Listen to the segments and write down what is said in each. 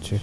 છે.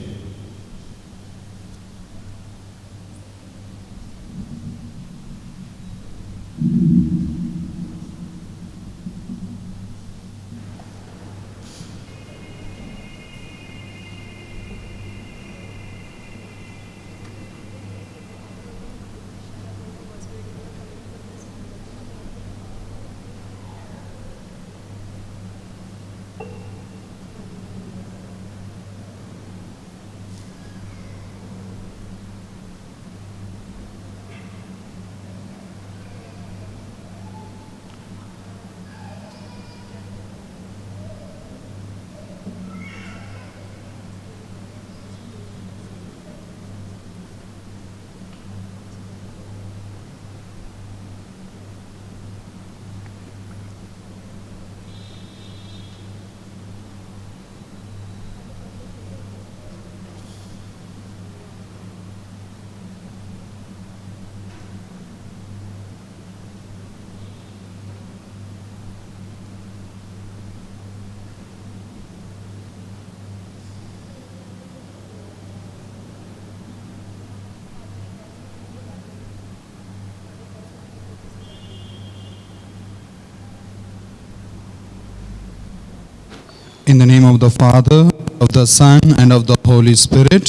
In the name of the Father, of the Son, and of the Holy Spirit.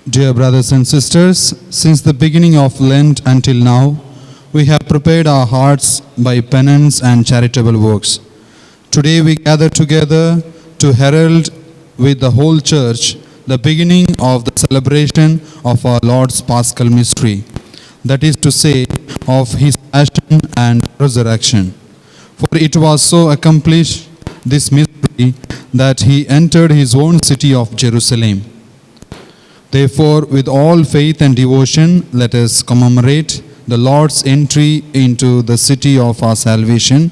Dear brothers and sisters, since the beginning of Lent until now, we have prepared our hearts by penance and charitable works. Today we gather together to herald with the whole Church the beginning of the celebration of our Lord's Paschal mystery, that is to say, of His passion and resurrection. For it was so accomplished, this mystery, that He entered His own city of Jerusalem. Therefore, with all faith and devotion, let us commemorate the Lord's entry into the city of our salvation,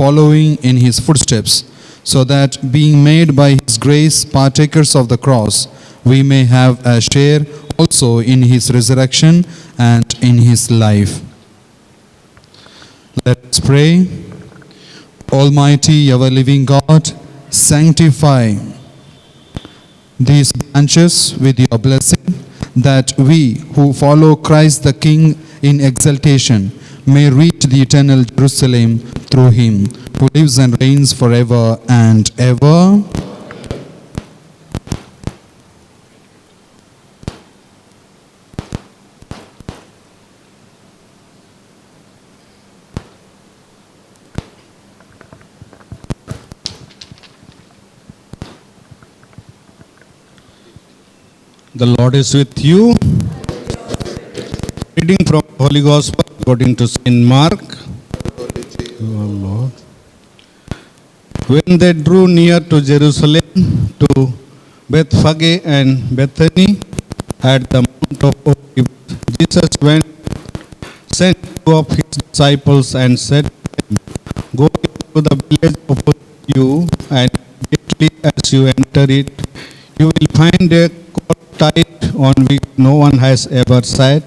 following in His footsteps, so that, being made by His grace partakers of the cross, we may have a share also in His resurrection and in His life. Let us pray. Almighty, ever-living God, sanctify these branches with your blessing, that we who follow Christ the King in exaltation may reach the eternal Jerusalem through Him, who lives and reigns forever and ever. The Lord is with you. Reading from Holy Gospel according to Saint Mark. Oh Lord. When they drew near to Jerusalem, to Bethphage and Bethany, at the Mount of Olives, Jesus sent two of His disciples and said to them, "Go into the village opposite you, and immediately as you enter it, you will find a colt tied, on which no one has ever sat.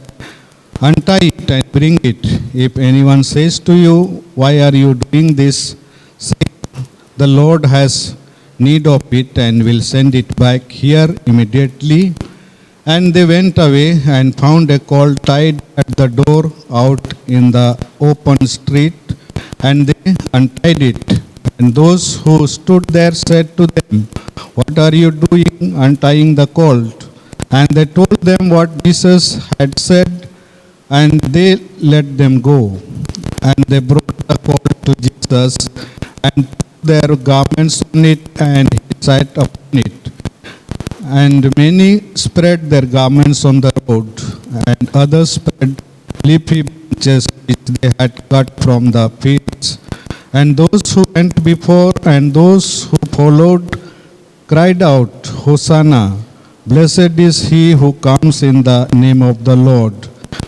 Untie it and bring it. If anyone says to you, 'Why are you doing this?' say, 'The Lord has need of it and will send it back here immediately.'" And they went away and found a colt tied at the door out in the open street, and they untied it. And those who stood there said to them, "What are you doing untying the colt?" And they told them what Jesus had said, and they let them go. And they brought the colt to Jesus and put their garments on it, and He sat upon it. And many spread their garments on the road, and others spread leafy branches which they had cut from the fields. And those who went before and those who followed cried out, "Hosanna! Blessed is He who comes in the name of the Lord.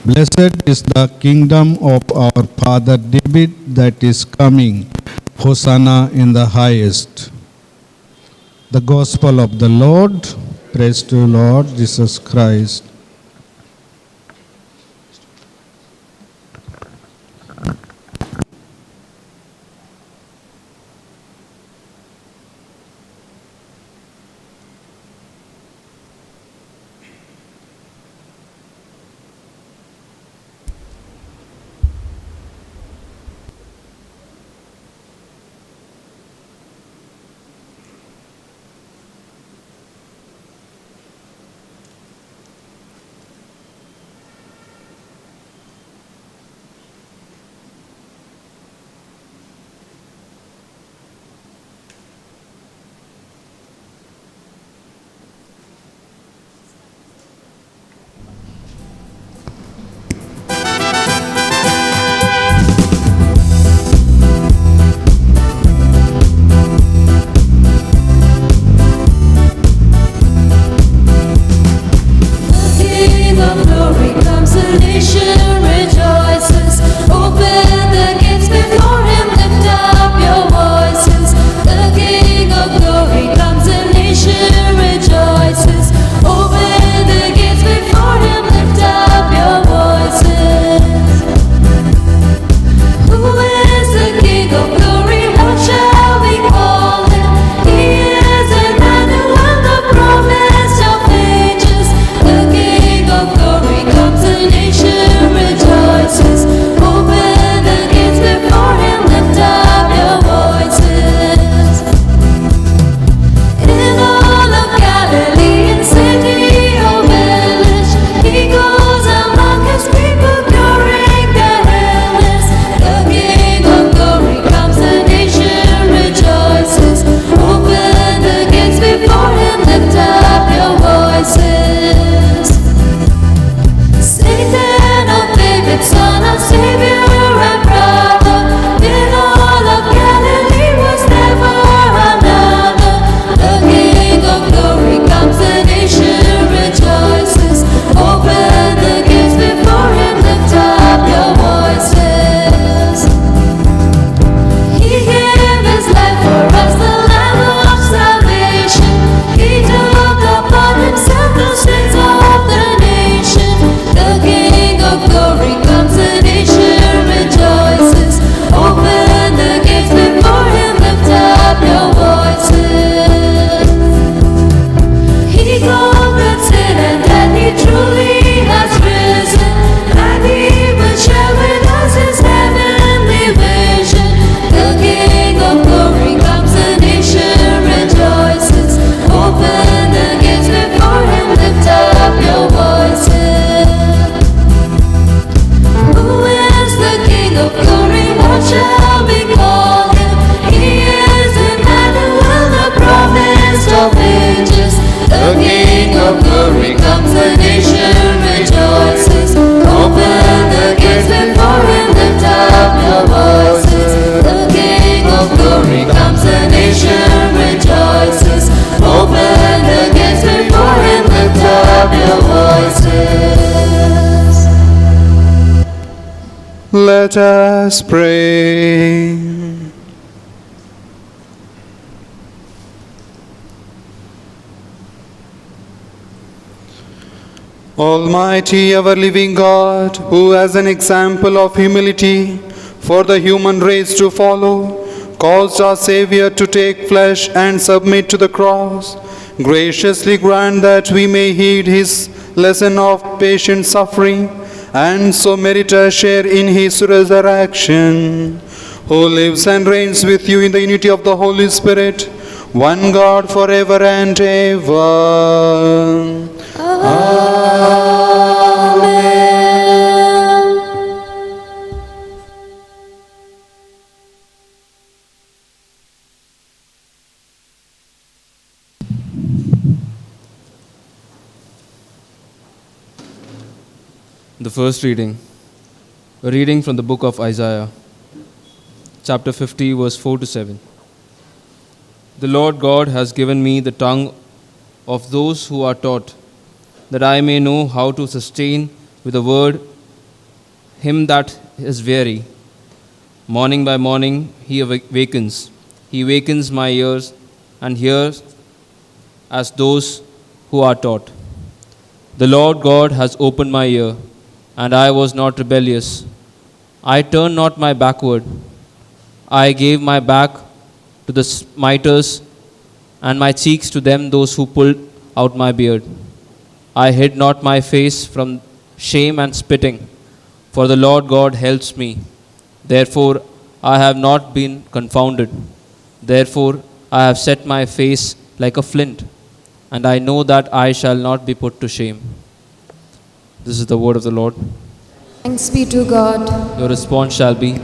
Blessed is the kingdom of our father David that is coming. Hosanna in the highest." The Gospel of the Lord. Praise to you, Lord Jesus Christ. Let us pray. Almighty, ever living God, who as an example of humility for the human race to follow, caused our Savior to take flesh and submit to the cross, graciously grant that we may heed his lesson of patient suffering and so merit a share in his resurrection, who lives and reigns with you in the unity of the Holy Spirit, one God forever and ever. The first reading, a reading from the book of Isaiah, chapter 50, verse 4 to 7. The Lord God has given me the tongue of those who are taught, that I may know how to sustain with a word him that is weary. Morning by morning he awakens. He wakens my ears and hears as those who are taught. The Lord God has opened my ear, and I was not rebellious. I turned not my backward. I gave my back to the smiters, and my cheeks to them those who pulled out my beard. I hid not my face from shame and spitting, for the Lord God helps me. Therefore I have not been confounded. Therefore I have set my face like a flint, and I know that I shall not be put to shame. This is the word of the Lord. Thanks be to God. Your response shall be,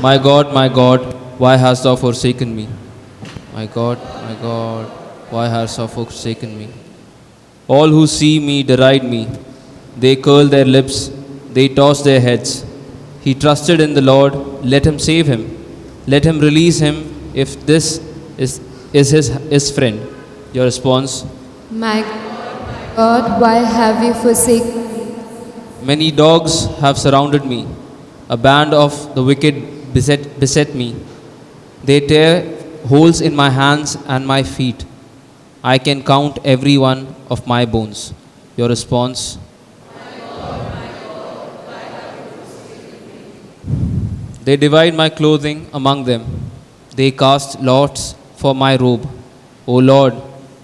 my God, why hast thou forsaken me? My God, why hast thou forsaken me? All who see me deride me. They curl their lips, they toss their heads. He trusted in the Lord, let him save him. Let him release him if this is his friend. Your response, My God, why have you forsaken me? many dogs have surrounded me. A band of the wicked beset me. They tear holes in my hands and my feet. I can count every one of my bones. Your response, they divide my clothing among them. They cast lots for my robe. O Lord,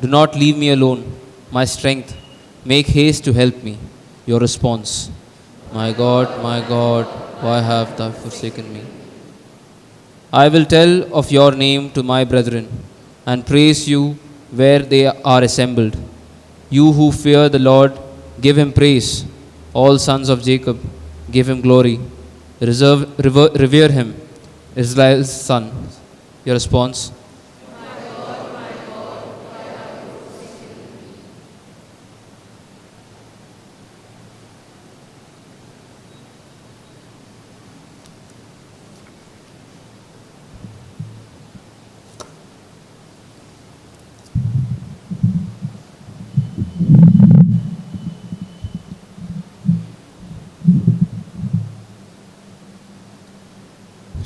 do not leave me alone. My strength, make haste to help me. Your response, my God, why have thou forsaken me? I will tell of your name to my brethren and praise you where they are assembled. You who fear the Lord, give him praise. All sons of Jacob, give him glory. Revere him, Israel's son. Your response,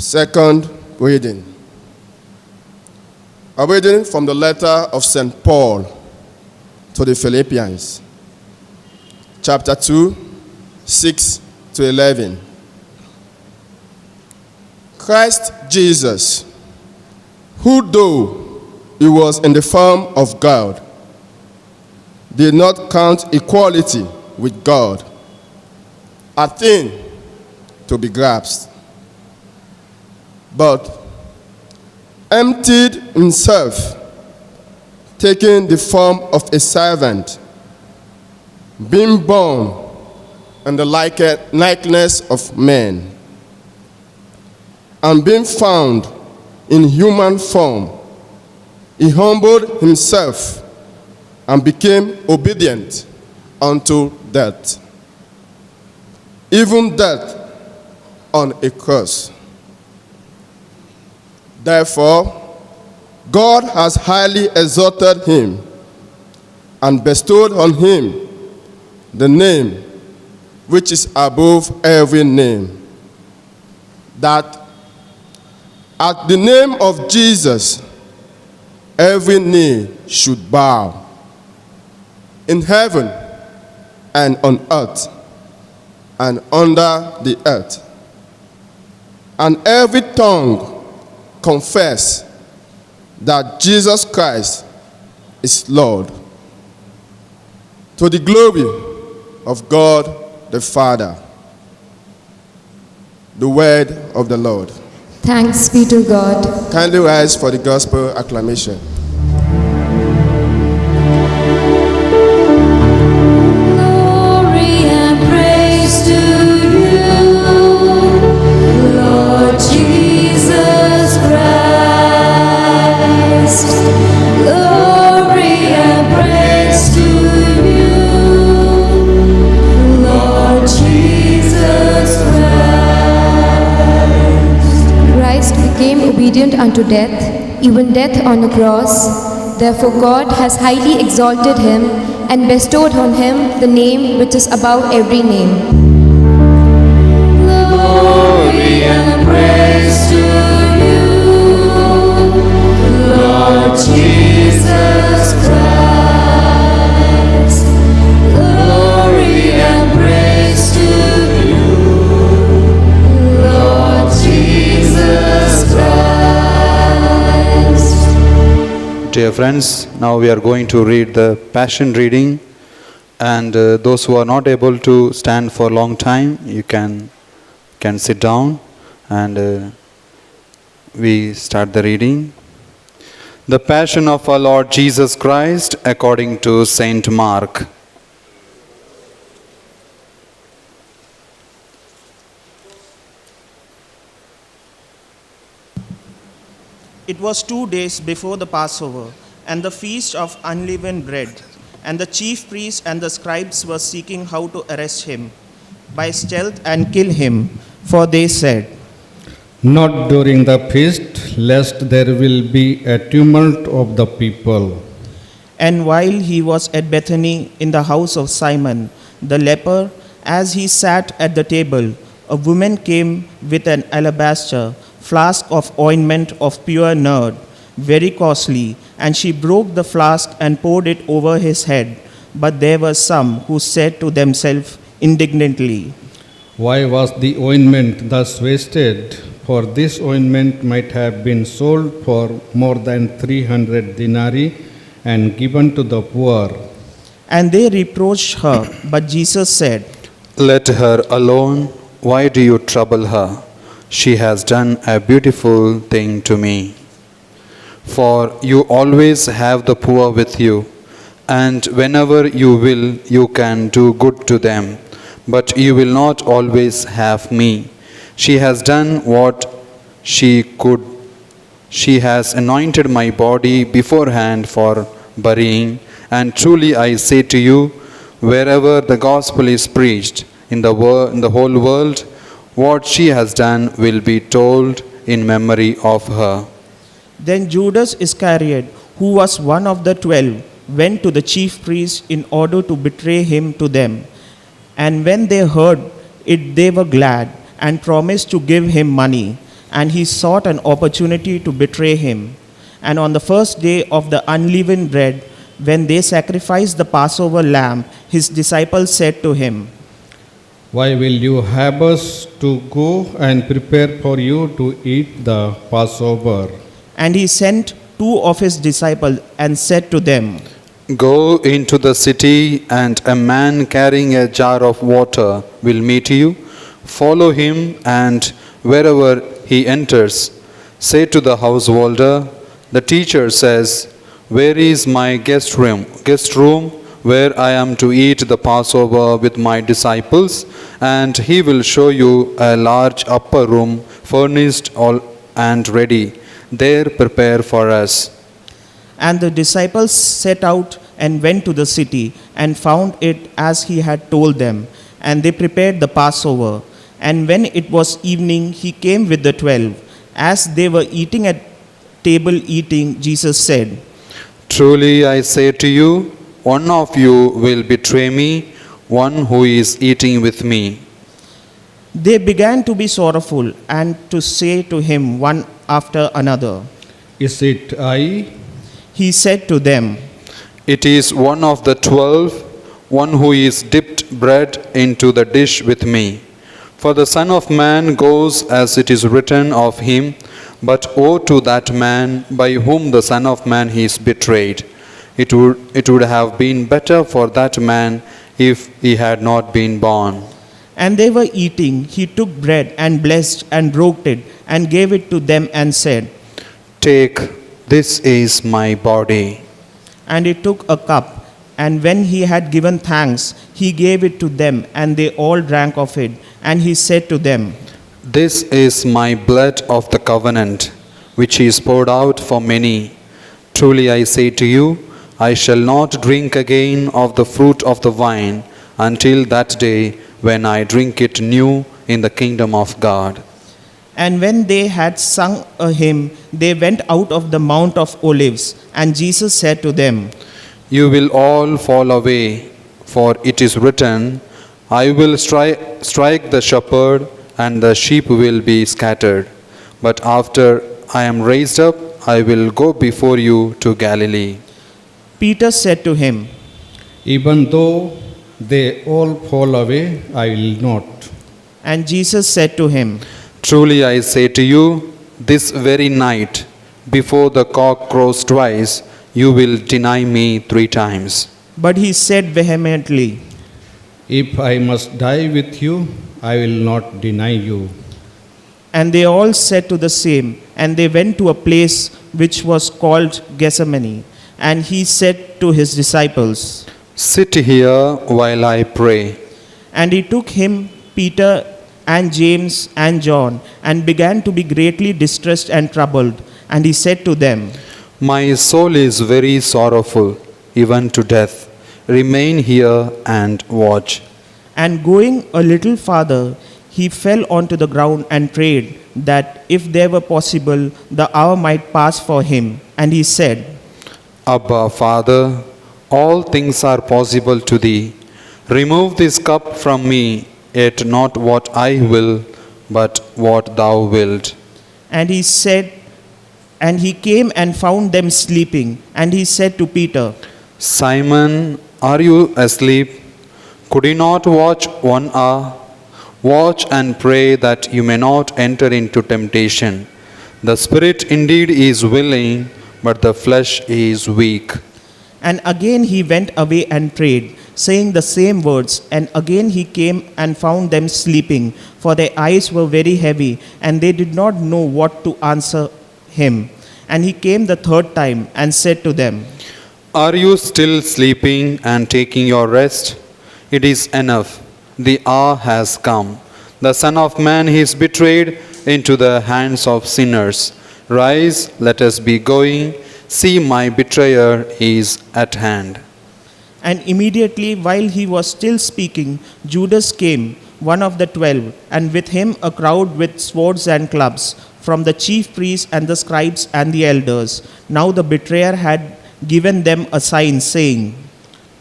Second reading. A reading from the letter of St. Paul to the Philippians, chapter 2, 6 to 11. Christ Jesus, who though he was in the form of God, did not count equality with God a thing to be grasped, but emptied himself, taking the form of a servant, being born in the likeness of men, and being found in human form, he humbled himself and became obedient unto death, even death on a cross. Therefore, God has highly exalted him and bestowed on him the name which is above every name, that at the name of Jesus, every knee should bow, in heaven and on earth and under the earth, and every tongue confess that Jesus Christ is Lord, to the glory of God the Father. The word of the Lord. Thanks be to God. Kindly rise for the gospel acclamation. Glory and praise to you, Lord Jesus Christ. Glory and praise to you, Lord Jesus Christ. Christ became obedient unto death, even death on the cross. Therefore God has highly exalted him and bestowed on him the name which is above every name. Glory and praise to you, Lord Jesus Christ. Glory and praise to you, Lord Jesus Christ. Dear friends, now we are going to read the Passion reading, and those who are not able to stand for a long time, you can sit down, and we start the reading. The Passion of our Lord Jesus Christ according to Saint Mark. It was 2 days before the Passover and the feast of unleavened bread, and the chief priests and the scribes were seeking how to arrest him by stealth and kill him, for they said, Not during the feast, lest there will be a tumult of the people. And while he was at Bethany in the house of Simon the leper, as he sat at the table, a woman came with an alabaster flask of ointment of pure nard, very costly, and she broke the flask and poured it over his head. But there were some who said to themselves indignantly, Why was the ointment thus wasted? For this ointment might have been sold for more than 300 denarii and given to the poor. And they reproached her. But Jesus said, Let her alone. Why do you trouble her? She has done a beautiful thing to me. For you always have the poor with you, and whenever you will, you can do good to them. But you will not always have me. She has done what she could. She has anointed my body beforehand for burying. And truly I say to you, wherever the gospel is preached in the whole world, what she has done will be told in memory of her. Then Judas Iscariot, who was one of the 12, went to the chief priests in order to betray him to them. And when they heard it, they were glad and promised to give him money. And he sought an opportunity to betray him. And on the first day of the unleavened bread, when they sacrificed the Passover lamb, his disciples said to him, Why will you have us to go and prepare for you to eat the Passover? And he sent 2 of his disciples and said to them, Go into the city, and a man carrying a jar of water will meet you. Follow him, and wherever he enters, say to the householder, The teacher says, Where is my guest room, where I am to eat the Passover with my disciples? And he will show you a large upper room, furnished all and ready. There prepare for us. And the disciples set out and went to the city and found it as he had told them. And they prepared the Passover. And when it was evening, he came with the 12. As they were eating at table eating, Jesus said, Truly I say to you, one of you will betray me, one who is eating with me. They began to be sorrowful and to say to him one after another. Is it I? He said to them, It is one of the 12, one who is dipped bread into the dish with me. For the Son of Man goes as it is written of him, but woe to that man by whom the Son of Man is betrayed. It would have been better for that man if he had not been born. And they were eating. He took bread and blessed and broke it and gave it to them and said, Take, this is my body. And he took a cup, and when he had given thanks, he gave it to them, and they all drank of it. And he said to them, This is my blood of the covenant, which is poured out for many. Truly I say to you, I shall not drink again of the fruit of the vine until that day when I drink it new in the kingdom of God. And when they had sung a hymn, they went out of the Mount of Olives. And Jesus said to them, You will all fall away, for it is written, I will strike the shepherd, and the sheep will be scattered. But after I am raised up, I will go before you to Galilee. Peter said to him, Even though they all fall away, I will not. and Jesus said to him, Truly I say to you, this very night, before the cock crows twice, you will deny me 3 times. But he said vehemently, If I must die with you, I will not deny you. And they all said to the same, and they went to a place which was called Gethsemane. And he said to his disciples, Sit here while I pray. And he took him, Peter and James and John, and began to be greatly distressed and troubled. And he said to them, My soul is very sorrowful, even to death. Remain here and watch. And going a little farther, he fell onto the ground and prayed that if there were possible, the hour might pass for him. And he said, Abba, Father, all things are possible to thee. Remove this cup from me, yet not what I will, but what thou wilt. And he said, and he came and found them sleeping. And he said to Peter, Simon, are you asleep? Could you not watch 1 hour? Watch and pray that you may not enter into temptation. The spirit indeed is willing, but the flesh is weak. And again he went away and prayed, saying the same words. And again he came and found them sleeping, for their eyes were very heavy, and they did not know what to answer him. And he came the 3rd time and said to them, Are you still sleeping and taking your rest? It is enough. The hour has come. The Son of Man is betrayed into the hands of sinners. Rise, let us be going. See, my betrayer is at hand. And immediately while he was still speaking, Judas came, one of the 12, and with him a crowd with swords and clubs, from the chief priests and the scribes and the elders. Now the betrayer had given them a sign, saying,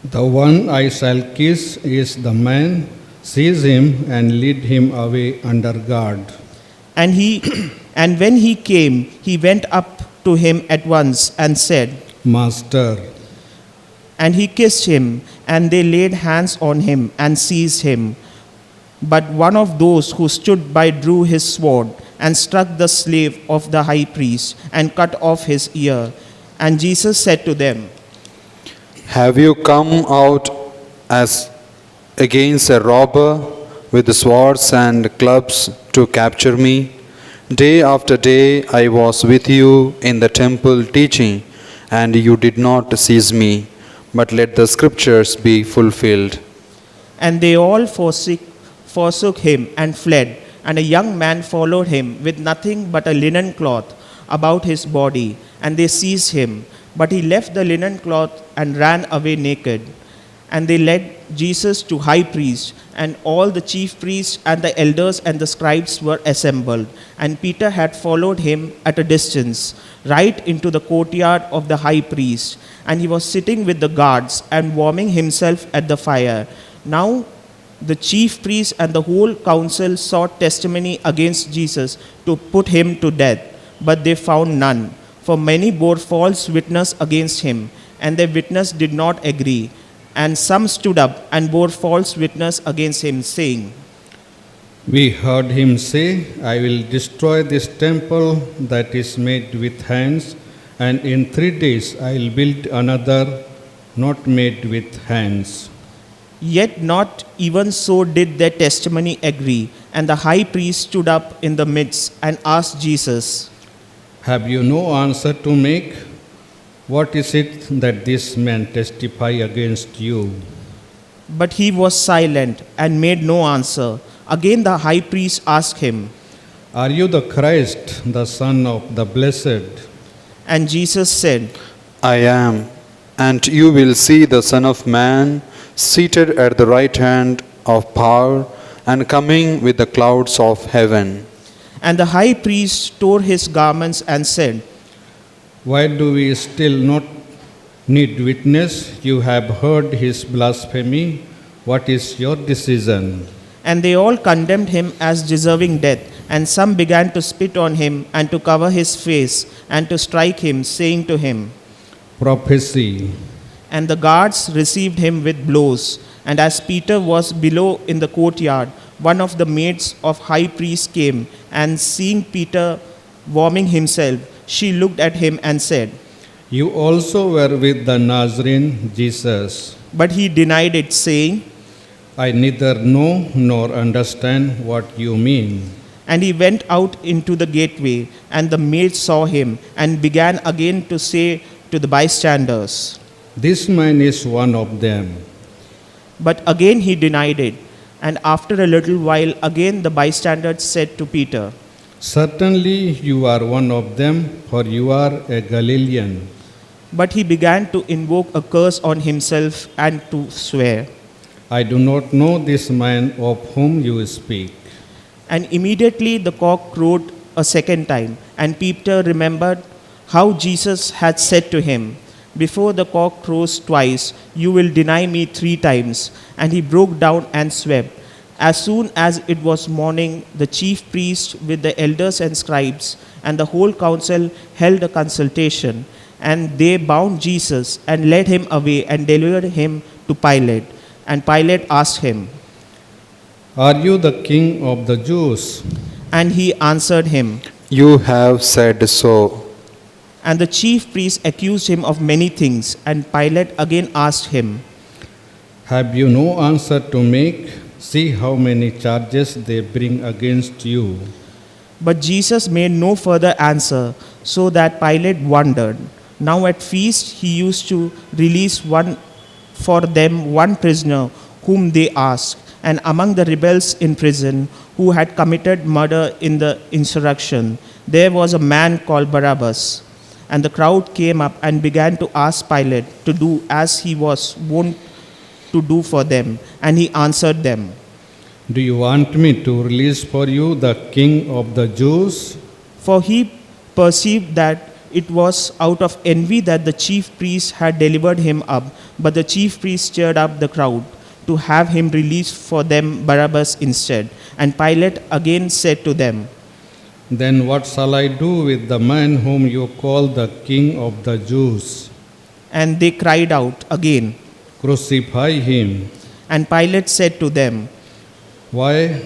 The one I shall kiss is the man. Seize him and lead him away under guard. And and when he came, he went up to him at once and said, Master. And he kissed him, and they laid hands on him and seized him. But one of those who stood by drew his sword and struck the slave of the high priest and cut off his ear. And Jesus said to them, Have you come out as against a robber with swords and clubs to capture me? Day after day I was with you in the temple teaching, and you did not seize me. But let the scriptures be fulfilled. And they all forsook him and fled. And a young man followed him with nothing but a linen cloth about his body. And they seized him. But he left the linen cloth and ran away naked. And they led Jesus to high priest, and all the chief priests and the elders and the scribes were assembled. And Peter had followed him at a distance, right into the courtyard of the high priest. And he was sitting with the guards and warming himself at the fire. Now The chief priests and the whole council sought testimony against Jesus to put him to death, but they found none. For many bore false witness against him, and their witness did not agree. And some stood up and bore false witness against him, saying, We heard him say, I will destroy this temple that is made with hands, and in 3 days I will build another not made with hands. Yet not even so did their testimony agree. And the high priest stood up in the midst and asked Jesus, Have you no answer to make? What is it that this man testify against you? But he was silent and made no answer. Again the high priest asked him, Are you the Christ, the Son of the Blessed? and Jesus said, I am, and you will see the Son of Man seated at the right hand of power and coming with the clouds of heaven. And the high priest tore his garments and said, Why do we still not need witness? You have heard his blasphemy. What is your decision? And they all condemned him as deserving death. And some began to spit on him and to cover his face and to strike him, saying to him, Prophecy. And the guards received him with blows. And as Peter was below in the courtyard, one of the maids of high priest came, and seeing Peter warming himself, she looked at him and said, You also were with the Nazarene Jesus. but he denied it, saying, I neither know nor understand what you mean. And he went out into the gateway, and the maid saw him, and began again to say to the bystanders. This man is one of them. But again he denied it. And after a little while, again the bystanders said to Peter, Certainly you are one of them, for you are a Galilean. But he began to invoke a curse on himself and to swear. I do not know this man of whom you speak. And immediately the cock crowed a second time, and Peter remembered how Jesus had said to him, Before the cock crows twice, you will deny me 3 times. And he broke down and wept. As soon as it was morning, the chief priests with the elders and scribes and the whole council held a consultation. And they bound Jesus and led him away and delivered him to Pilate. And Pilate asked him, Are you the king of the Jews? and he answered him. You have said so. And the chief priests accused him of many things. And Pilate again asked him, Have you no answer to make? See how many charges they bring against you. But Jesus made no further answer, so that Pilate wondered. Now at feast he used to release for them one prisoner whom they asked. And among the rebels in prison who had committed murder in the insurrection, there was a man called Barabbas. And the crowd came up and began to ask Pilate to do as he was wont to do for them. And he answered them, Do you want me to release for you the king of the Jews? For he perceived that it was out of envy that the chief priests had delivered him up. But the chief priests stirred up the crowd to have him released for them Barabbas instead. And Pilate again said to them, Then what shall I do with the man whom you call the king of the Jews? and they cried out again. Crucify him. And Pilate said to them, Why?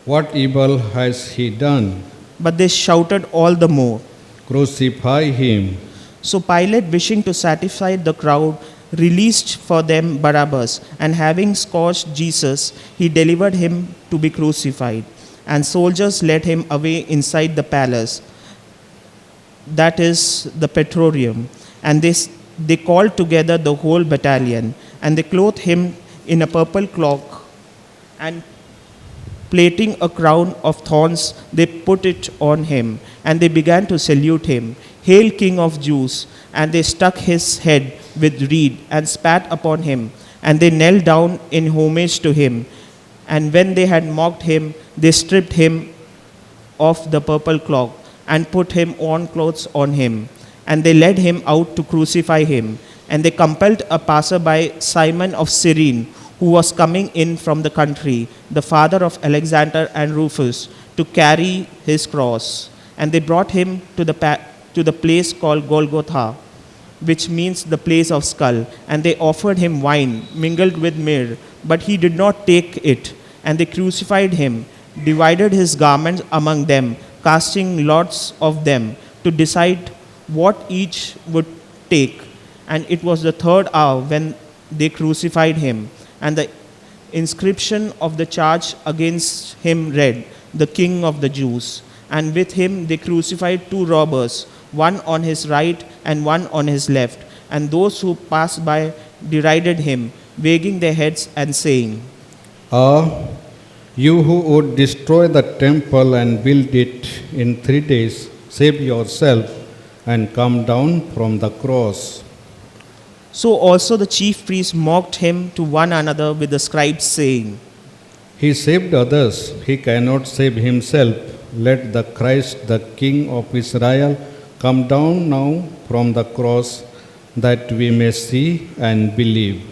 What evil has he done? but they shouted all the more. Crucify him. So Pilate, wishing to satisfy the crowd, released for them Barabbas, and having scourged Jesus, he delivered him to be crucified. And soldiers led him away inside the palace, that is the Praetorium. And they called together the whole battalion, and they clothed him in a purple cloak, and plaiting a crown of thorns, they put it on him, and they began to salute him, Hail, King of Jews! And they struck his head with reed and spat upon him, and they knelt down in homage to him. And when they had mocked him, they stripped him of the purple cloak and put him on clothes on him. And they led him out to crucify him. And they compelled a passerby, Simon of Cyrene, who who was coming in from the country, the father of Alexander and Rufus, to carry his cross. And they brought him to the place called Golgotha, which means the place of skull. And they offered him wine mingled with myrrh, but he did not take it. And they crucified him, divided his garments among them, casting lots of them to decide what each would take. And it was the third hour when they crucified him. And the inscription of the charge against him read, "The King of the Jews." And with him they crucified two robbers, one on his right and one on his left. And those who passed by derided him, wagging their heads and saying, Ah, you who would destroy the temple and build it in 3 days, save yourself and come down from the cross. So also the chief priests mocked him to one another with the scribes, saying, He saved others, he cannot save himself. Let the Christ, the King of Israel, come down now from the cross, that we may see and believe.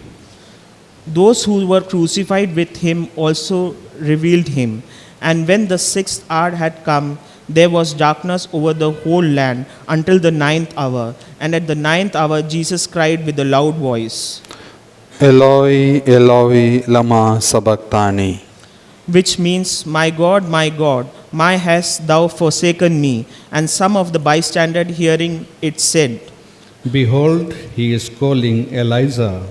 Those who were crucified with him also revealed him. And when the 6th hour had come, there was darkness over the whole land until the 9th hour. And at the 9th hour, Jesus cried with a loud voice, Eloi, Eloi, lama sabachthani. which means, my God, why hast thou forsaken me? And some of the bystanders hearing it said, Behold, he is calling Elijah.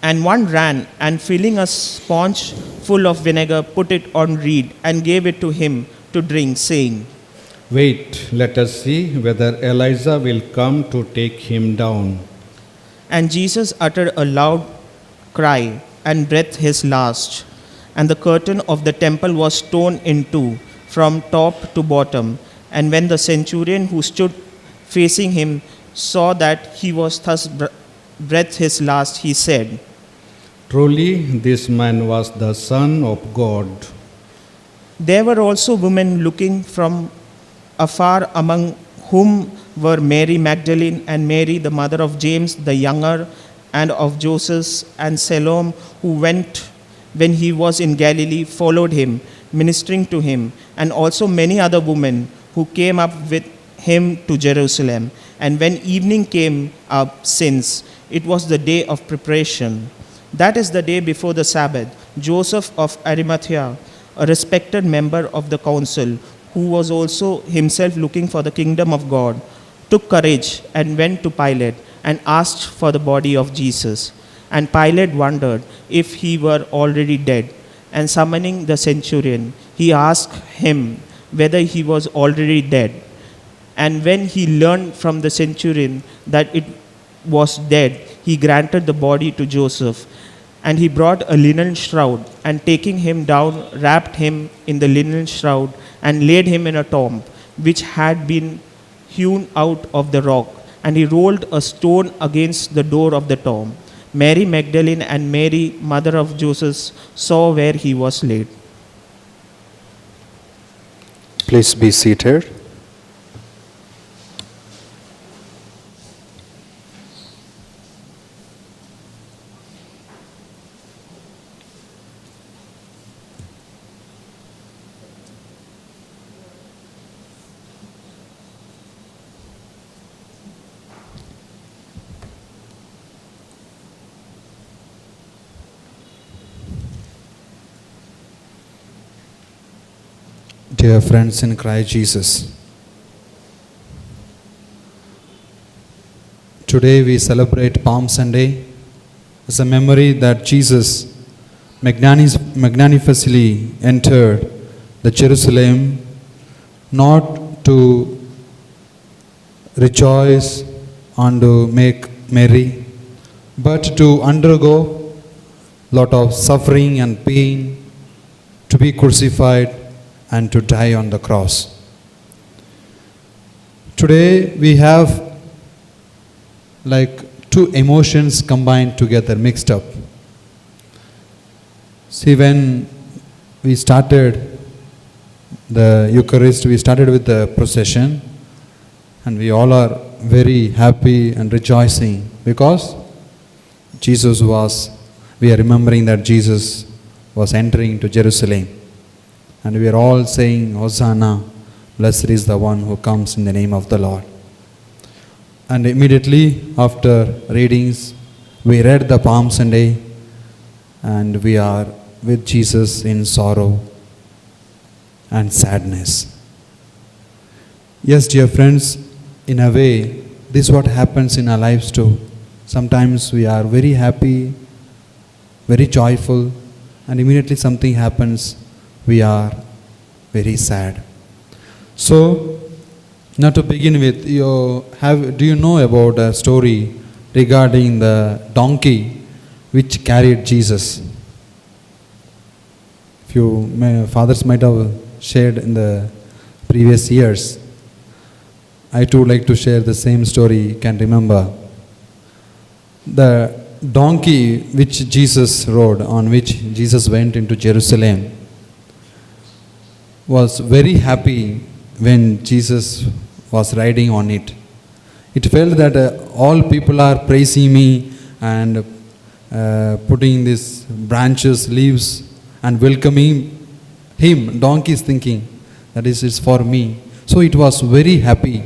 And one ran, and filling a sponge full of vinegar, put it on reed, and gave it to him to drink, saying, Wait, let us see whether Elijah will come to take him down. And Jesus uttered a loud cry and breathed his last. And the curtain of the temple was torn in two from top to bottom. And when the centurion who stood facing him saw that he was thus breathed his last, he said, Truly, this man was the Son of God. There were also women looking from afar, among whom were Mary Magdalene and Mary, the mother of James the younger, and of Joseph, and Salome, who went when he was in Galilee, followed him, ministering to him, and also many other women who came up with him to Jerusalem. And when evening came up, since it was the day of preparation, that is the day before the Sabbath, Joseph of Arimathea, a respected member of the council, who was also himself looking for the kingdom of God, took courage and went to Pilate and asked for the body of Jesus. And Pilate wondered if he were already dead. And summoning the centurion, he asked him whether he was already dead. And when he learned from the centurion that it was dead, he granted the body to Joseph. And he brought a linen shroud, and taking him down, wrapped him in the linen shroud, and laid him in a tomb, which had been hewn out of the rock. And he rolled a stone against the door of the tomb. Mary Magdalene and Mary, mother of Joseph, saw where he was laid. Please be seated. Dear friends in Christ Jesus, today we celebrate Palm Sunday as a memory that Jesus magnificently entered the Jerusalem not to rejoice and to make merry, but to undergo lot of suffering and pain, to be crucified and to die on the cross. Today we have like two emotions combined together, mixed up. See, when we started the Eucharist, we started with the procession, and we all are very happy and rejoicing because Jesus was we are remembering that Jesus was entering to Jerusalem. And we are all saying, Hosanna, blessed is the one who comes in the name of the Lord. And immediately after readings, we read the Palm Sunday, and we are with Jesus in sorrow and sadness. Yes, dear friends, in a way, this is what happens in our lives too. Sometimes we are very happy, very joyful, and immediately something happens, we are very sad. So, now to begin with, do you know about a story regarding the donkey which carried Jesus? Fathers might have shared in the previous years. I too like to share the same story, can remember. The donkey which Jesus rode, on which Jesus went into Jerusalem, was very happy when Jesus was riding on it. It felt that all people are praising me and putting these branches, leaves, and welcoming him. Donkey is thinking that is for me. So it was very happy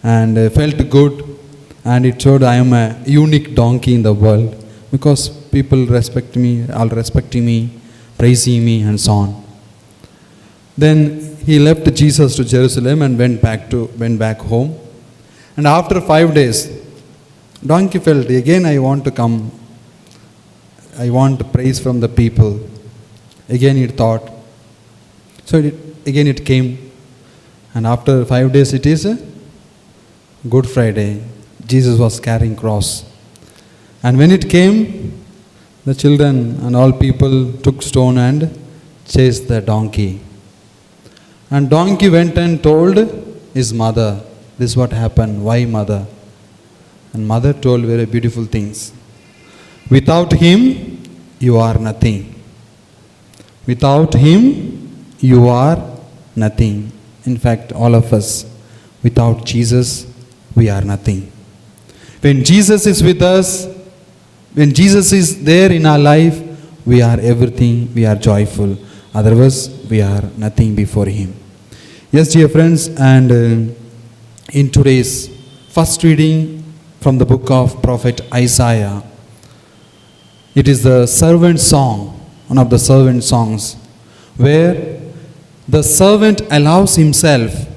and felt good, and it showed I am a unique donkey in the world because people respect me, all respecting me, praising me, and so on. Then he left Jesus to Jerusalem and went back home. And after 5 days, donkey felt, again I want to come. I want praise from the people. Again it thought. So again it came. And after 5 days it is a Good Friday. Jesus was carrying cross. And when it came, the children and all people took stone and chased the donkey. And donkey went and told his mother, this is what happened. Why, mother? And mother told very beautiful things. Without him, you are nothing. Without him, you are nothing. In fact, all of us, without Jesus, we are nothing. When Jesus is with us, when Jesus is there in our life, we are everything, we are joyful. Otherwise, we are nothing before him. Yes, dear friends, and in today's first reading from the book of prophet Isaiah, it is the servant song, one of the servant songs, where the servant allows himself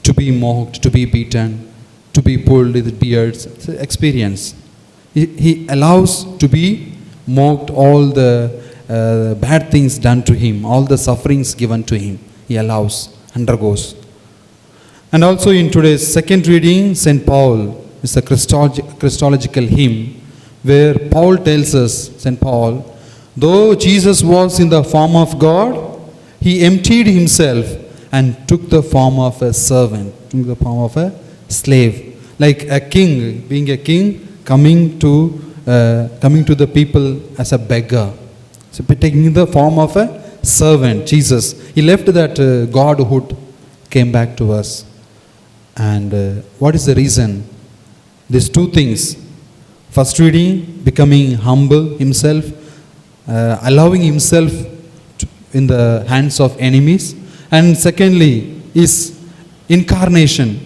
to be mocked, to be beaten, to be pulled with beards. It's an experience. He allows to be mocked, all the bad things done to him, all the sufferings given to him. He allows, undergoes. And also in today's second reading, St. Paul is a Christological hymn where Paul tells us, St. Paul, though Jesus was in the form of God, he emptied himself and took the form of a servant, took the form of a slave. Like a king, being a king, coming to the people as a beggar. So taking the form of a servant, Jesus. He left that godhood, came back to us. And what is the reason? These two things. First reading, becoming humble himself, allowing himself in the hands of enemies. And secondly, is incarnation,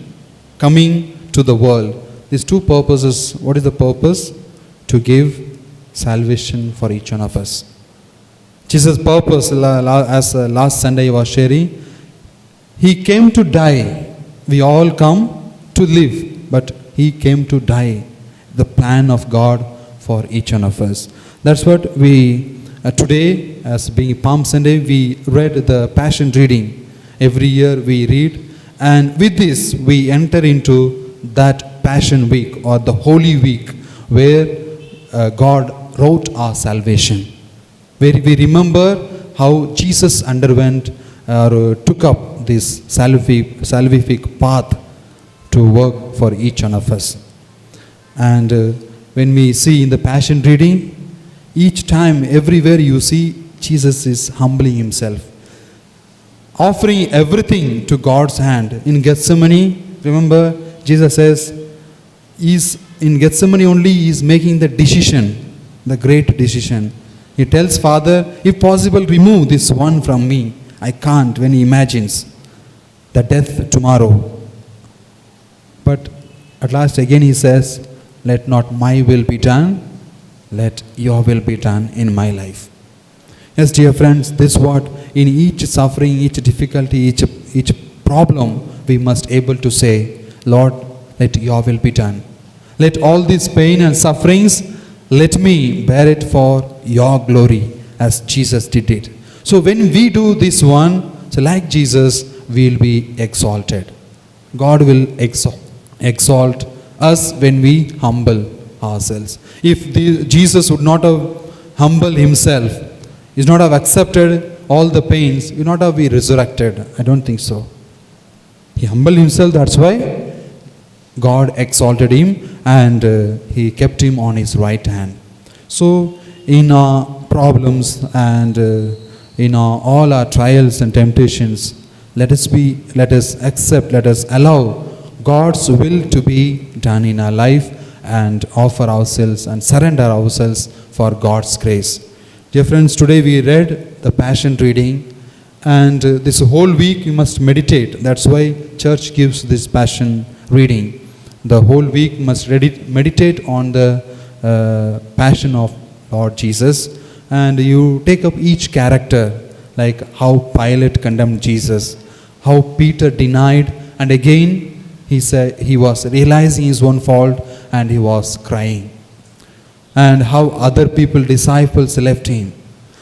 coming to the world. These two purposes. What is the purpose? To give salvation for each one of us. Jesus' purpose, as last Sunday I was sharing, he came to die. We all come to live, but he came to die. The plan of God for each one of us. That's what we, today, as being Palm Sunday, we read the Passion reading. Every year we read, and with this we enter into that Passion Week or the Holy Week where God wrote our salvation. Where we remember how Jesus underwent or took up this salvific path to work for each one of us. And when we see in the Passion reading, each time, everywhere you see, Jesus is humbling himself, offering everything to God's hand. In Gethsemane, remember, Jesus says, in Gethsemane only he is making the decision, the great decision. He tells Father, if possible, remove this one from me. I can't when he imagines the death tomorrow. But at last again he says, let not my will be done, let your will be done in my life. Yes, dear friends, this is what in each suffering, each difficulty, each problem, we must able to say, Lord, let your will be done. Let all this pain and sufferings, let me bear it for your glory, as Jesus did it. So when we do this one, so like Jesus, we will be exalted. God will exalt us when we humble ourselves. If Jesus would not have humbled himself, he would not have accepted all the pains, he would not have been resurrected. I don't think so. He humbled himself, that's why God exalted him and he kept him on his right hand. So in our problems and in all our trials and temptations, let us accept, let us allow God's will to be done in our life and offer ourselves and surrender ourselves for God's grace. Dear friends, today we read the Passion reading, and this whole week you must meditate. That's why church gives this Passion reading. The whole week must meditate on the Passion of Lord Jesus, and you take up each character, like how Pilate condemned Jesus, how Peter denied, and again he said he was realizing his own fault and he was crying, and how other people, disciples, left him.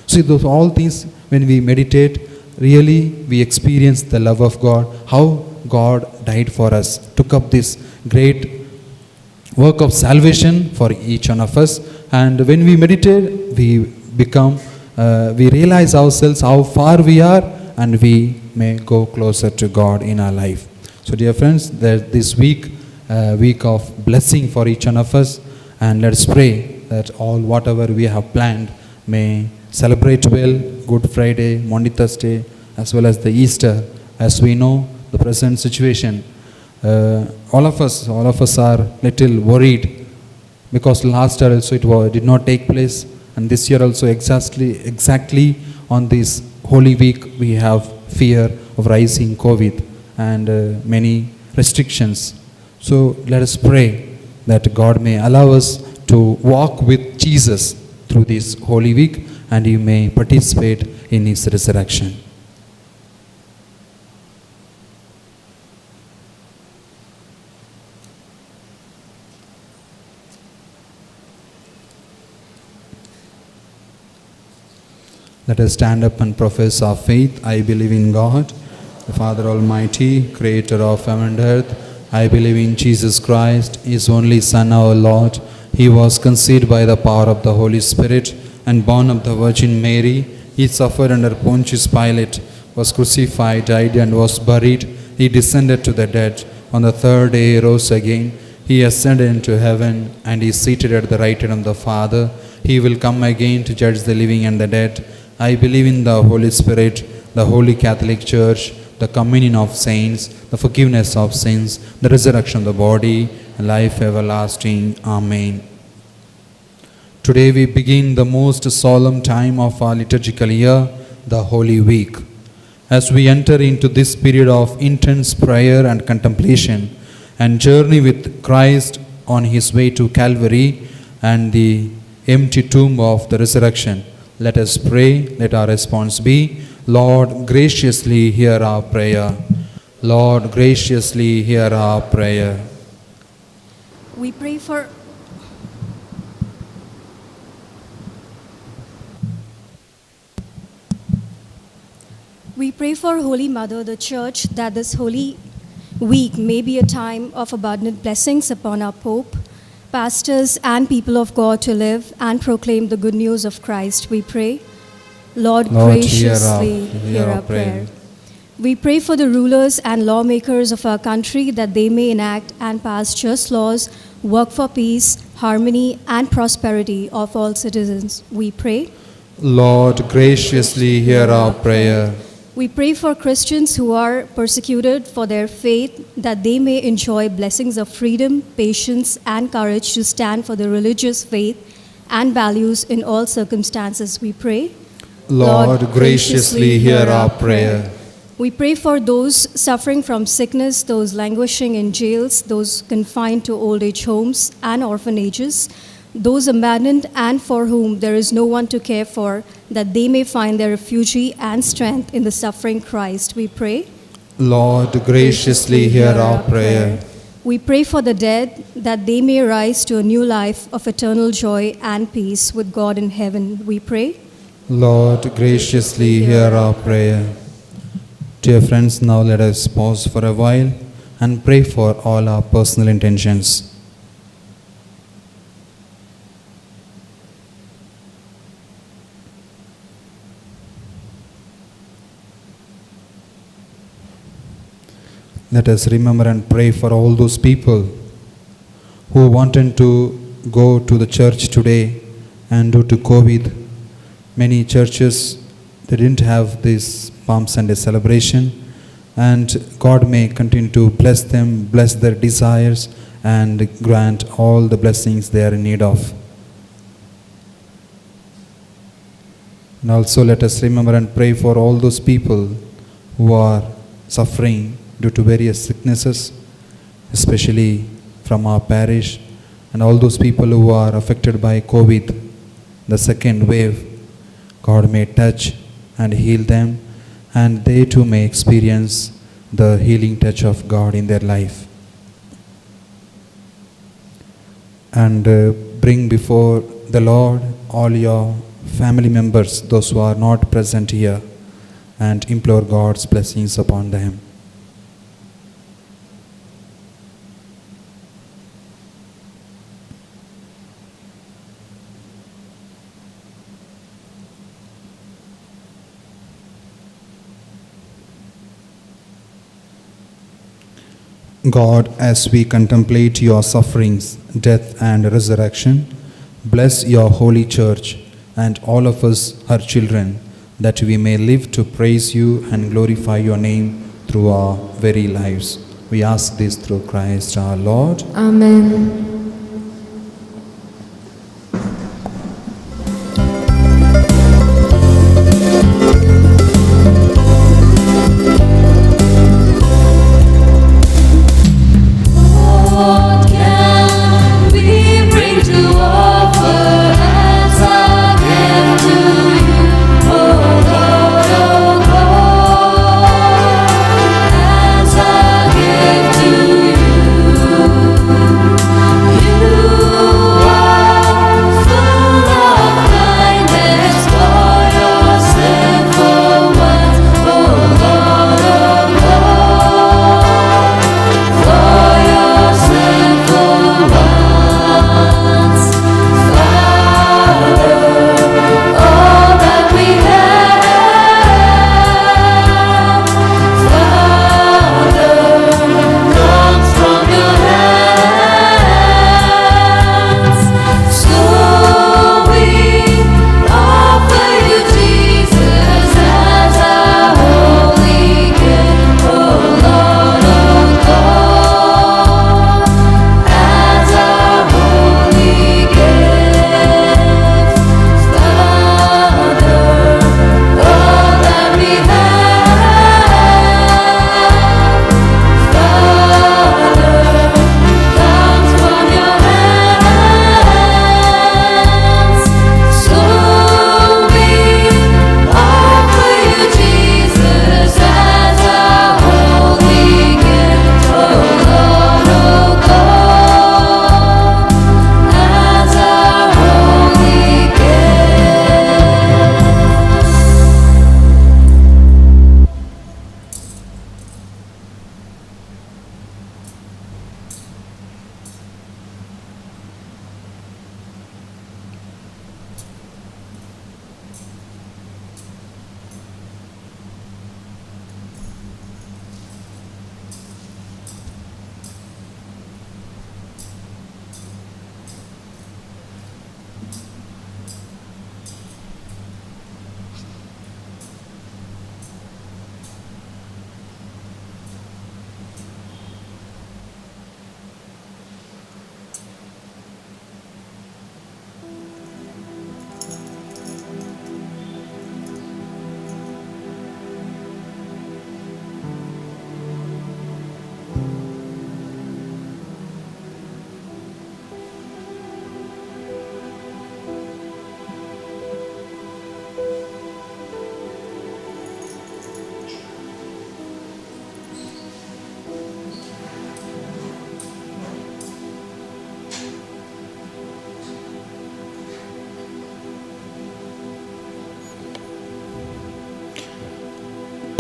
See, those all things, when we meditate, really we experience the love of God, how God died for us, took up this great work of salvation for each one of us. And when we meditate, we realize ourselves how far we are, and we may go closer to God in our life. So dear friends, this week of blessing for each one of us, and let's pray that all whatever we have planned may celebrate well Good Friday, Maundy Thursday, as well as the Easter. As we know the present situation, all of us are little worried, because last year also it did not take place, and this year also exactly on this Holy Week we have fear of rising COVID and many restrictions. So let us pray that God may allow us to walk with Jesus through this Holy Week, and you may participate in his resurrection. Let us stand up and profess our faith. I believe in God, the Father Almighty, creator of heaven and earth. I believe in Jesus Christ, his only Son, our Lord. He was conceived by the power of the Holy Spirit and born of the Virgin Mary. He suffered under Pontius Pilate, was crucified, died, and was buried. He descended to the dead. On the third day he rose again. He ascended into heaven, and is seated at the right hand of the Father. He will come again to judge the living and the dead. I believe in the Holy Spirit, the Holy Catholic Church, the communion of saints, the forgiveness of sins, the resurrection of the body, and life everlasting. Amen. Today we begin the most solemn time of our liturgical year, the Holy Week. As we enter into this period of intense prayer and contemplation, and journey with Christ on his way to Calvary and the empty tomb of the resurrection, let us pray. Let our response be, Lord, graciously hear our prayer. Lord, graciously hear our prayer. We pray for Holy Mother, the Church, that this Holy Week may be a time of abundant blessings upon our Pope, pastors, and people of God to live and proclaim the good news of Christ. We pray. Lord, graciously hear our prayer. We pray for the rulers and lawmakers of our country, that they may enact and pass just laws, work for peace, harmony, and prosperity of all citizens. We pray. Lord, graciously hear our prayer. We pray for Christians who are persecuted for their faith, that they may enjoy blessings of freedom, patience, and courage to stand for the religious faith and values in all circumstances, we pray. Lord, graciously hear our prayer. We pray for those suffering from sickness, those languishing in jails, those confined to old age homes and orphanages, those abandoned and for whom there is no one to care for, that they may find their refuge and strength in the suffering Christ, we pray. Lord, graciously hear our prayer. We pray for the dead, that they may rise to a new life of eternal joy and peace with God in heaven, we pray. Lord, graciously hear our prayer. Dear friends, now let us pause for a while and pray for all our personal intentions. Let us remember and pray for all those people who wanted to go to the church today, and due to COVID, many churches, they didn't have this Palm Sunday celebration, and God may continue to bless them, bless their desires, and grant all the blessings they are in need of. And also let us remember and pray for all those people who are suffering due to various sicknesses, especially from our parish, and all those people who are affected by COVID, the second wave. God may touch and heal them, and they too may experience the healing touch of God in their life. And bring before the Lord all your family members, those who are not present here, and implore God's blessings upon them. God, as we contemplate your sufferings, death, and resurrection, bless your holy church and all of us, her children, that we may live to praise you and glorify your name through our very lives. We ask this through Christ our Lord. Amen.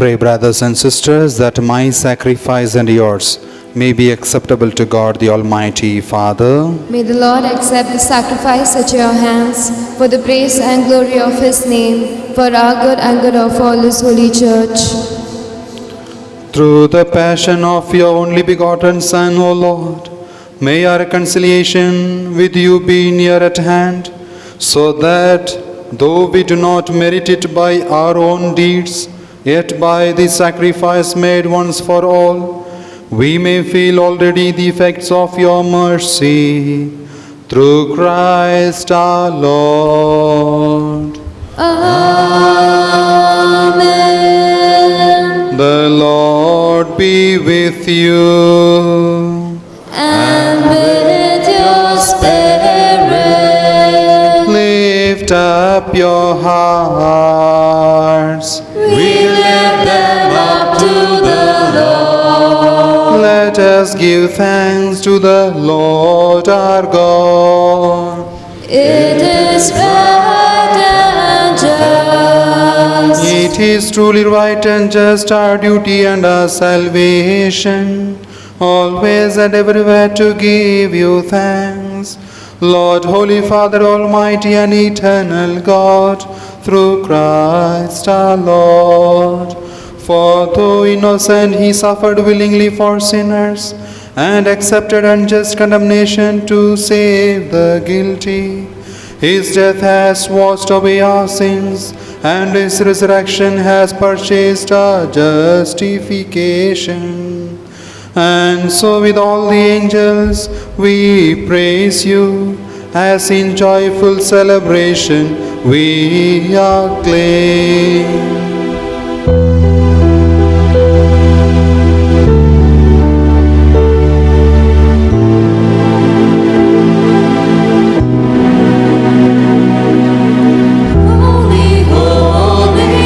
Pray, brothers and sisters, that my sacrifice and yours may be acceptable to God the Almighty Father. May the Lord accept the sacrifice at your hands for the praise and glory of his name, for our good and good of all his holy church. Through the passion of your only begotten Son, O Lord, may our reconciliation with you be near at hand, so that, though we do not merit it by our own deeds, yet by the sacrifice made once for all, we may feel already the effects of your mercy. Through Christ our Lord. Amen. The Lord be with you. And with your spirit, Lift up your hearts. we lift them up to the Lord. Let us give thanks to the Lord our God. It is right and just. It is truly right and just, our duty and our salvation, always and everywhere to give you thanks. Lord, Holy Father, Almighty and Eternal God, through Christ our Lord. For though innocent, he suffered willingly for sinners, and accepted unjust condemnation to save the guilty. His death has washed away our sins, and his resurrection has purchased our justification. And so with all the angels we praise you, as in joyful celebration we acclaim. Holy, holy,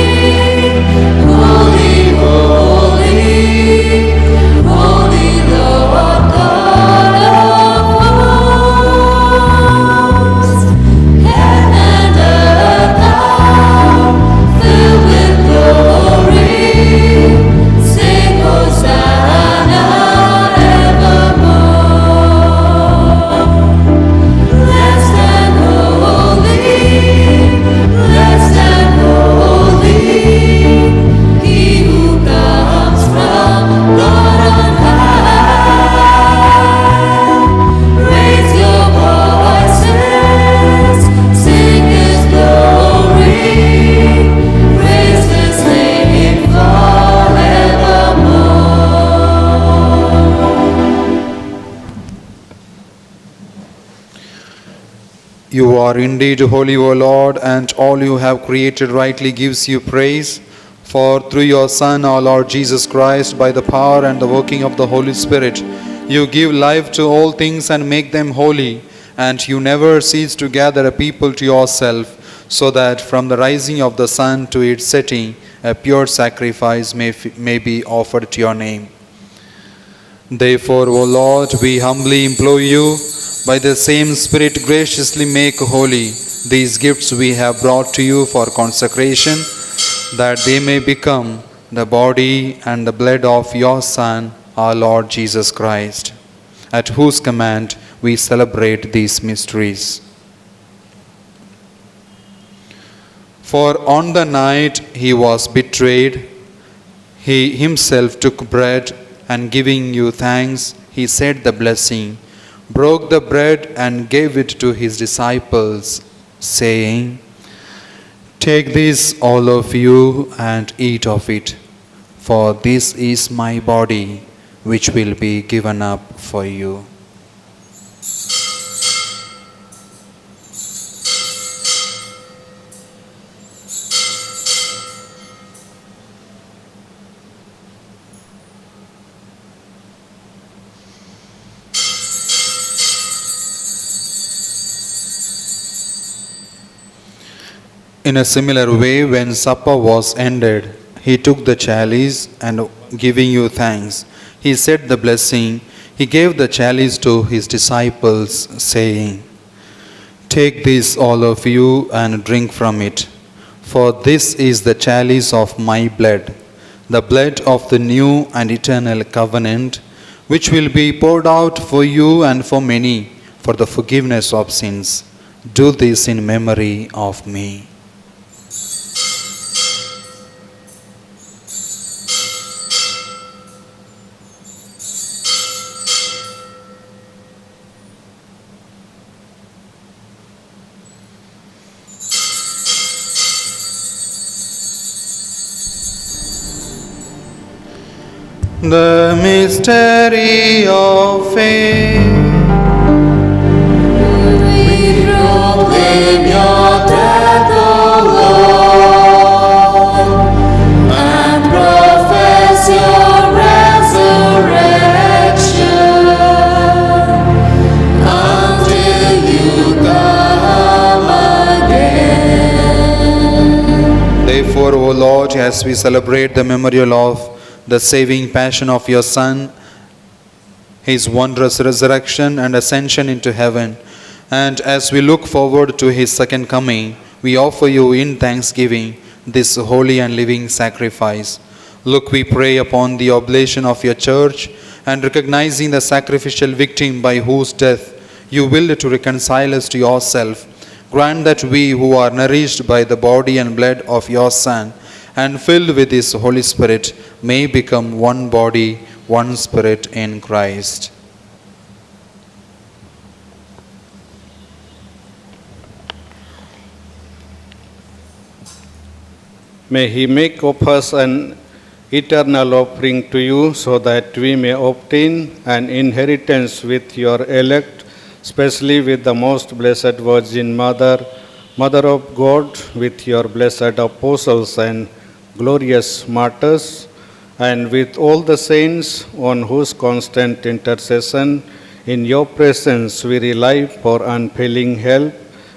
holy, holy, holy Lord God of hosts. Heaven and earth are filled with glory. Sing Hosanna evermore. Blessed and holy, blessed and holy, he who comes from God on high. Raise your voices, sing his glory, praise his name forevermore. You are indeed holy, O Lord, and all you have created rightly gives you praise. For through your Son, our Lord Jesus Christ, by the power and the working of the Holy Spirit, you give life to all things and make them holy, and you never cease to gather a people to yourself, so that from the rising of the sun to its setting, a pure sacrifice may be offered to your name. Therefore, O Lord, we humbly implore you, by the same Spirit graciously make holy these gifts we have brought to you for consecration, that they may become the body and the blood of your Son, our Lord Jesus Christ, at whose command we celebrate these mysteries. For on the night he was betrayed, he himself took bread, and giving you thanks, he said the blessing, broke the bread and gave it to his disciples, saying, "Take this, all of you, and eat of it, for this is my body, which will be given up for you." In a similar way, when supper was ended, he took the chalice, and giving you thanks, he said the blessing. He gave the chalice to his disciples, saying, "Take this, all of you, and drink from it, for this is the chalice of my blood, the blood of the new and eternal covenant, which will be poured out for you and for many for the forgiveness of sins. Do this in memory of me. The mystery of faith. We proclaim your death, O Lord, and profess your resurrection until you come again. Therefore, O Lord, as we celebrate the memorial of the saving passion of your Son, his wondrous resurrection and ascension into heaven, and as we look forward to his second coming, we offer you in thanksgiving this holy and living sacrifice. Look, we pray, upon the oblation of your church, and recognizing the sacrificial victim by whose death you willed to reconcile us to yourself, grant that we who are nourished by the body and blood of your Son and filled with his Holy Spirit may become one body, one spirit in Christ. May he make of us an eternal offering to you, so that we may obtain an inheritance with your elect, especially with the most blessed Virgin Mother, Mother of God, with your blessed apostles and glorious martyrs, and with all the saints on whose constant intercession in your presence we rely for unfailing help.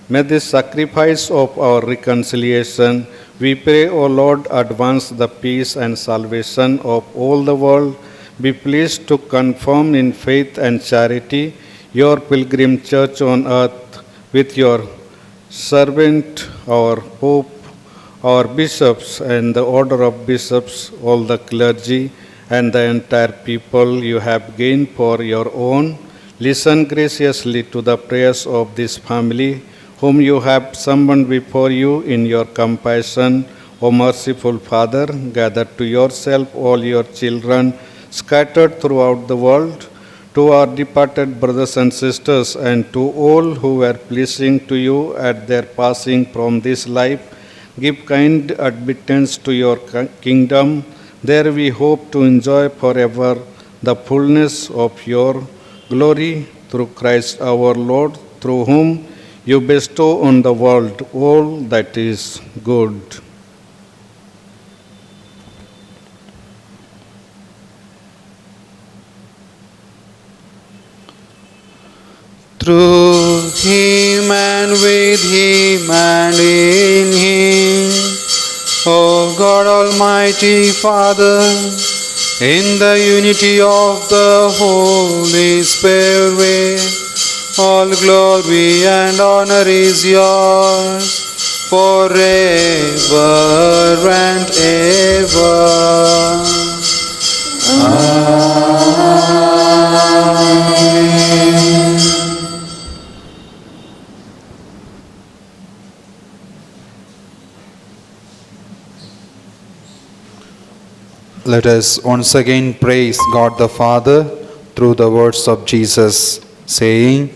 May this sacrifice of our reconciliation, we pray, O Lord, advance the peace and salvation of all the world. Be pleased to confirm in faith and charity your pilgrim church on earth, with your servant, our Pope, our bishops and the order of bishops, all the clergy and the entire people you have gained for your own. Listen graciously to the prayers of this family, whom you have summoned before you in your compassion. O merciful Father, gather to yourself all your children scattered throughout the world. To our departed brothers and sisters, and to all who were pleasing to you at their passing from this life, give kind admittance to your kingdom. There we hope to enjoy forever the fullness of your glory, through Christ our Lord, through whom you bestow on the world all that is good. Through him and with him and in him, O God Almighty Father, in the unity of the Holy Spirit, all glory and honor is yours forever and ever. Amen. Let us once again praise God the Father through the words of Jesus, saying,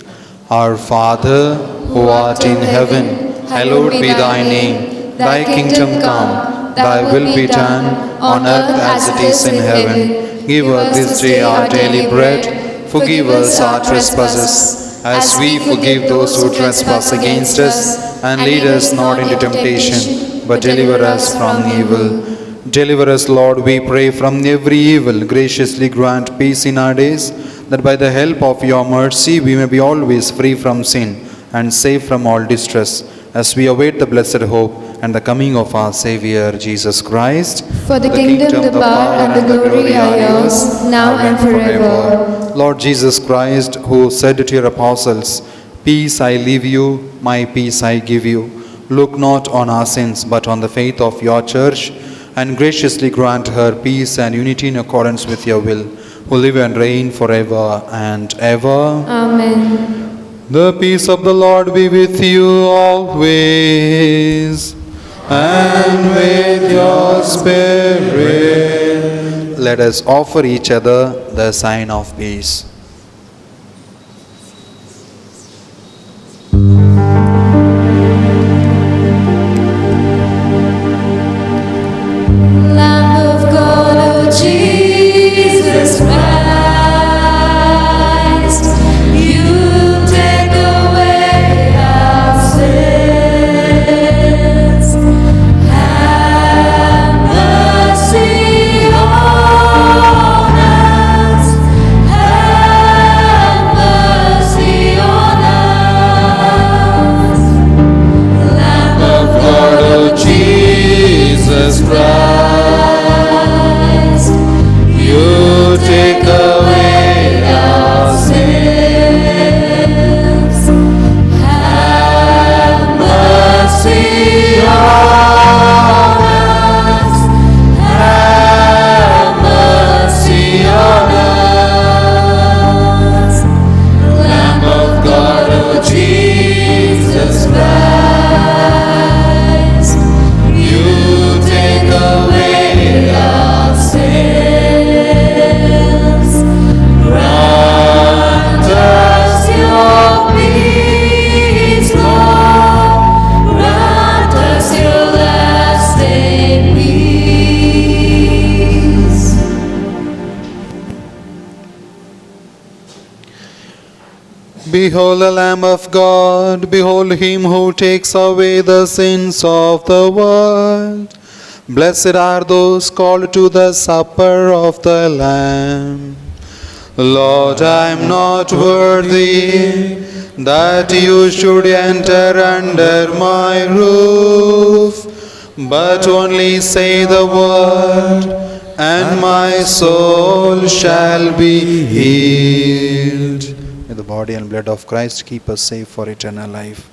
Our Father, who art in heaven, hallowed be thy name. Thy kingdom come, thy will be done, on earth as it is in heaven. Give us this day our daily bread. Forgive us our trespasses, as we forgive those who trespass against us. And lead us not into temptation, but deliver us from evil. Deliver us, Lord, we pray, from every evil. Graciously grant peace in our days, that by the help of your mercy we may be always free from sin and safe from all distress, as we await the blessed hope and the coming of our Saviour, Jesus Christ. For the kingdom, the power, and the glory are yours, now and forever. Lord Jesus Christ, who said to your apostles, Peace I leave you, my peace I give you, look not on our sins, but on the faith of your church, and graciously grant her peace and unity in accordance with your will, who live and reign forever and ever. Amen. The peace of the Lord be with you always, and with your spirit. Let us offer each other the sign of peace. Lamb of God, O Jesus Christ, you take away our sins. Have mercy on us. Have mercy on us. Lamb of God, O Jesus Christ, you take away our sins. Have mercy on us. Have mercy on us. Lamb of God, O Jesus Christ, you take away our sins. Grant us your peace, Lord. Grant us your lasting peace. Behold the Lamb of God, behold him who takes away the sins of the world. Blessed are those called to the supper of the Lamb. Lord, I am not worthy that you should enter under my roof, but only say the word, and my soul shall be healed. May the body and blood of Christ keep us safe for eternal life.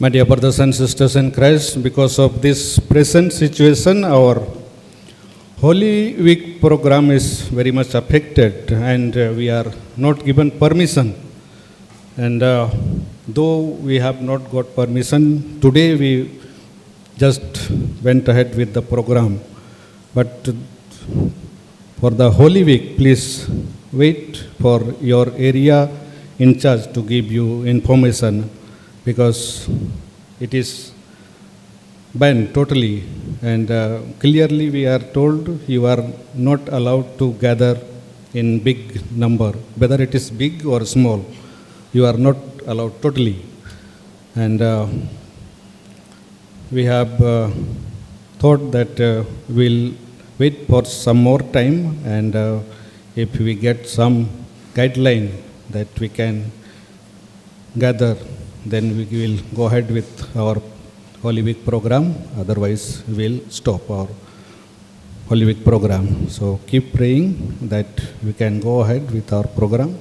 My dear brothers and sisters in Christ, because of this present situation, our Holy Week program is very much affected, and we are not given permission. And though we have not got permission, today we just went ahead with the program. But for the Holy Week, please wait for your area in charge to give you information, because it is banned totally, and clearly we are told you are not allowed to gather in big number, whether it is big or small, you are not allowed totally. And we have thought that we'll wait for some more time, and if we get some guideline that we can gather, then we will go ahead with our Holy Week program. Otherwise, we will stop our Holy Week program. So keep praying that we can go ahead with our program.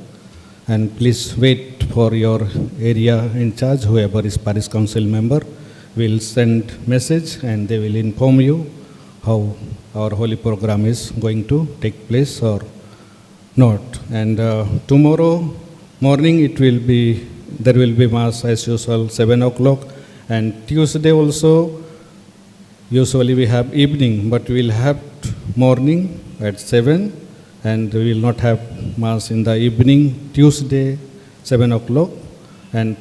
And please wait for your area in charge, whoever is parish council member will send message, and they will inform you how our holy program is going to take place or not. And tomorrow morning there will be mass as usual 7 o'clock, and Tuesday also usually we have evening, but we will have morning at 7, and we will not have mass in the evening. Tuesday 7 o'clock, and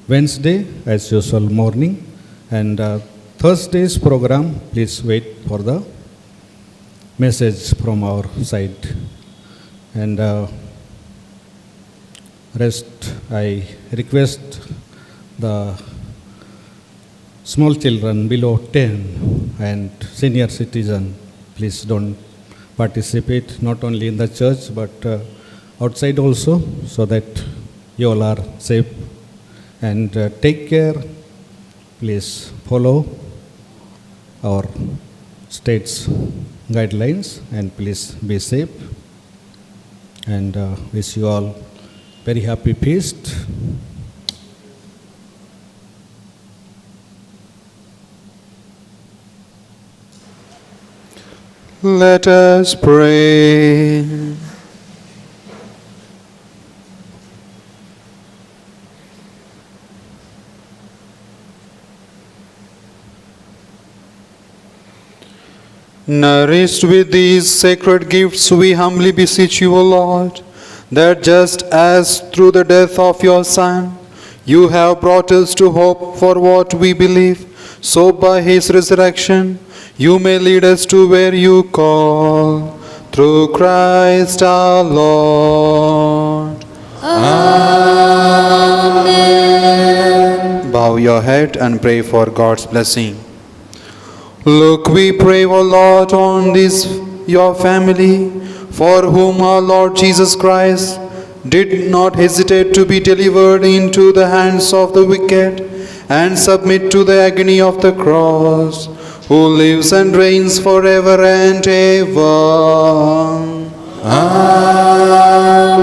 Wednesday as usual morning. And Thursday's program, please wait for the message from our side. And rest, I request the small children below 10 and senior citizen, please don't participate, not only in the church but outside also, so that you all are safe. And take care, please follow our state's guidelines, and please be safe. And wish you all very happy feast. Let us pray. Nourished with these sacred gifts, we humbly beseech you, O Lord, that just as through the death of your Son, you have brought us to hope for what we believe, so by his resurrection, you may lead us to where you call, through Christ our Lord. Amen. Bow your head and pray for God's blessing. Look, we pray, O Lord, on this your family, for whom our Lord Jesus Christ did not hesitate to be delivered into the hands of the wicked and submit to the agony of the cross, who lives and reigns forever and ever. Amen.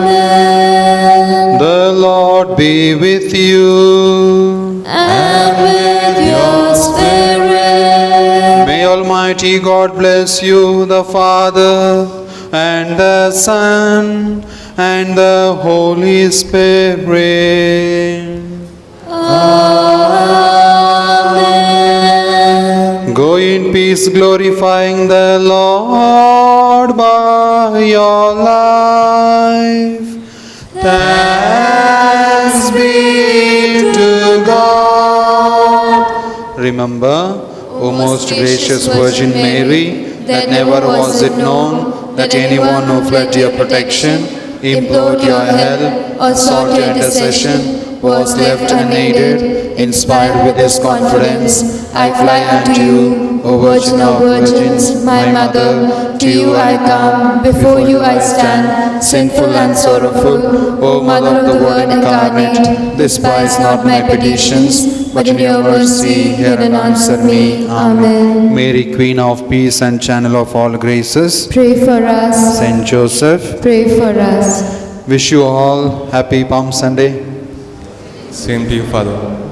The Lord be with you. And with your spirit. May Almighty God bless you, the Father, and the Son, and the Holy Spirit. Amen. Go in peace, glorifying the Lord by your life. Thanks be to God. Remember, O most gracious Virgin Mary, that never was it known that anyone who fled to your protection, implored your help, or sought your intercession, was left unaided. Inspired with this confidence, I fly unto you, O Virgin of Virgins, my Mother. To you I come, before you I stand, sinful and sorrowful. O Mother of the Word incarnate, despise not my petitions, but in your mercy hear and answer me. Amen. Mary, Queen of Peace and Channel of all graces, Pray for us. Saint Joseph, Pray for us. wish you all happy Palm Sunday. Same to you, Father.